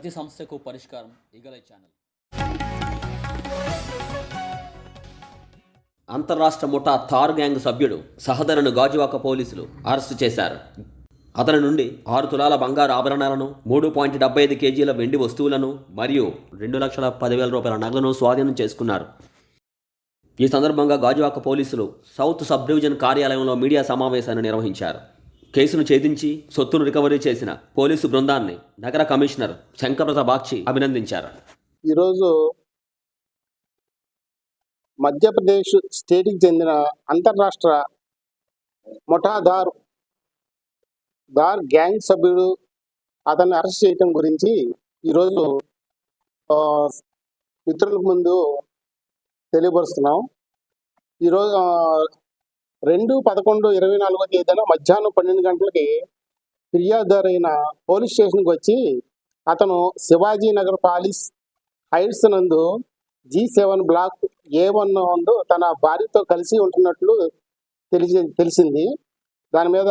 ప్రతి సమస్యకు పరిష్కారం ఈగలై ఛానల్. అంతర్రాష్ట్ర ముఠా థార్ గ్యాంగ్ సభ్యుడు సహదరను గాజువాక పోలీసులు అరెస్టు చేశారు. అతని నుండి 6 తులాల బంగారు ఆభరణాలను, 3.75 కేజీల వెండి వస్తువులను మరియు 2,10,000 రూపాయల నగలను స్వాధీనం చేసుకున్నారు. ఈ సందర్భంగా గాజువాక పోలీసులు సౌత్ సబ్ డివిజన్ కార్యాలయంలో మీడియా సమావేశాన్ని నిర్వహించారు. కేసును ఛేదించి సొత్తును రికవరీ చేసిన పోలీసు బృందాన్ని నగర కమిషనర్ శంకరప్రసాద్ బాక్షి అభినందించారు. ఈరోజు మధ్యప్రదేశ్ స్టేట్కి చెందిన అంతర్రాష్ట్ర ముఠా థార్ గ్యాంగ్ సభ్యుడు అతన్ని అరెస్ట్ చేయటం గురించి ఈరోజు మిత్రులకు ముందు తెలియపరుస్తున్నాం. ఈరోజు 2/11/24 తేదీన మధ్యాహ్నం 12 గంటలకి ఫిర్యాదుదారైన పోలీస్ స్టేషన్కి వచ్చి అతను శివాజీ నగర్ పాలిస్ హైట్స్ నందు G7 బ్లాక్ A1 నందు తన భార్యతో కలిసి ఉంటున్నట్లు తెలిసింది. దాని మీద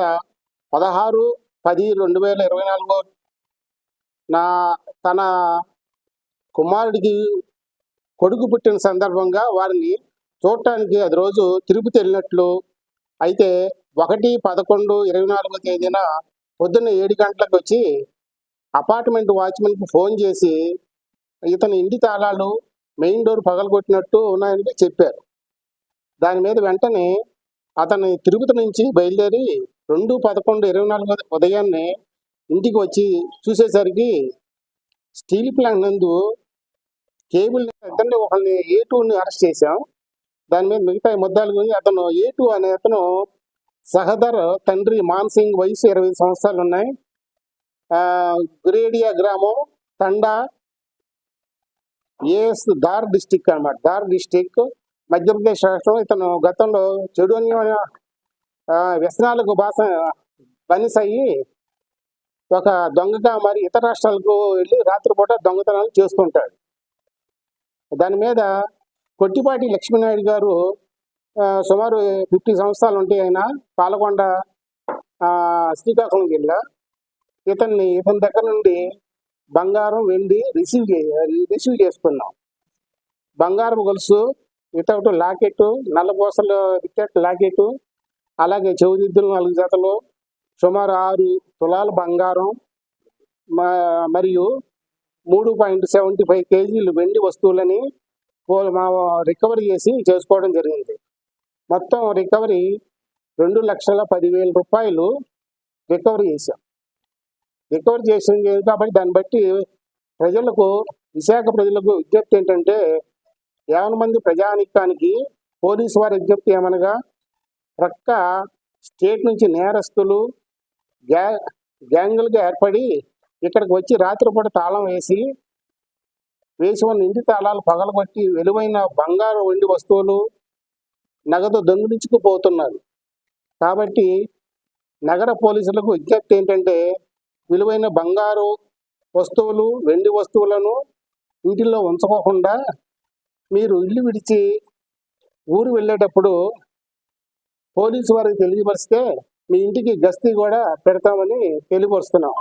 16/10/2024 తన కుమారుడికి కొడుకు పుట్టిన సందర్భంగా వారిని చూడటానికి అది రోజు తిరుపతి వెళ్ళినట్లు, అయితే 1/11/24 తేదీన పొద్దున్న 7 గంటలకు వచ్చి అపార్ట్మెంట్ వాచ్మెన్కి ఫోన్ చేసి ఇతని ఇంటి తాళాలు మెయిన్ డోర్ పగలగొట్టినట్టు ఉన్నాయని చెప్పారు. దాని మీద వెంటనే అతను తిరుపతి నుంచి బయలుదేరి 2/11/24 ఉదయాన్నే ఇంటికి వచ్చి చూసేసరికి స్టీల్ ప్లాంట్ నందు కేబుల్ ఇద్దరిని ఒకరిని A2ని అరెస్ట్ చేశాం. దాని మీద మిగతా ముద్దాలు గురించి అతను A2 అనే అతను సహదర్ తండ్రి మాన్ సింగ్, వయసు 25 సంవత్సరాలు ఉన్నాయి. గురేడియా గ్రామం, తండా, ఏఎస్ ధార్ డిస్టిక్ అన్నమాట. ధార్ డిస్టిక్ మధ్యప్రదేశ్ రాష్ట్రం. ఇతను గతంలో చెడు వ్యసనాలకు బానిసయ్యి ఒక దొంగగా మరి ఇతర రాష్ట్రాలకు వెళ్ళి రాత్రిపూట దొంగతనాలు చేస్తుంటాడు. దాని మీద కొట్టిపాటి లక్ష్మీనాయుడు గారు సుమారు 50 సంవత్సరాలు ఉంటే ఆయన పాలకొండ, శ్రీకాకుళం జిల్లా. ఇతని దగ్గర నుండి బంగారం, వెండి రిసీవ్ చేసుకున్నాం. బంగారం గొలుసు, వితౌట్ లాకెట్, నల్లపూసల వికెట్ లాకెట్, అలాగే చెవిదిద్దులు 4 జతలు, సుమారు 6 తులాల బంగారం మరియు 3.75 కేజీలు వెండి వస్తువులని రికవరీ చేసుకోవడం జరిగింది. మొత్తం రికవరీ 2,10,000 రూపాయలు రికవరీ చేశాం. రికవరీ చేసింది కాబట్టి దాన్ని బట్టి విశాఖ ప్రజలకు విజ్ఞప్తి ఏంటంటే, 50 మంది ప్రజానికానికి పోలీసు వారి విజ్ఞప్తి ఏమనగా, ప్రక్క స్టేట్ నుంచి నేరస్తులు గ్యాంగులుగా ఏర్పడి ఇక్కడికి వచ్చి రాత్రిపూట తాళం వేసి ఉన్న ఇంటి తాళాలు పగలగొట్టి విలువైన బంగారు, వెండి వస్తువులు, నగదు దొంగిలించుకుపోతున్నారు. కాబట్టి నగర పోలీసులకు విజ్ఞప్తి ఏంటంటే, విలువైన బంగారు వస్తువులు, వెండి వస్తువులను ఇంటిలో ఉంచుకోకుండా మీరు ఇల్లు విడిచి ఊరు వెళ్ళేటప్పుడు పోలీసు వారికి తెలియపరిస్తే మీ ఇంటికి గస్తీ కూడా పెడతామని తెలియపరుస్తున్నాం.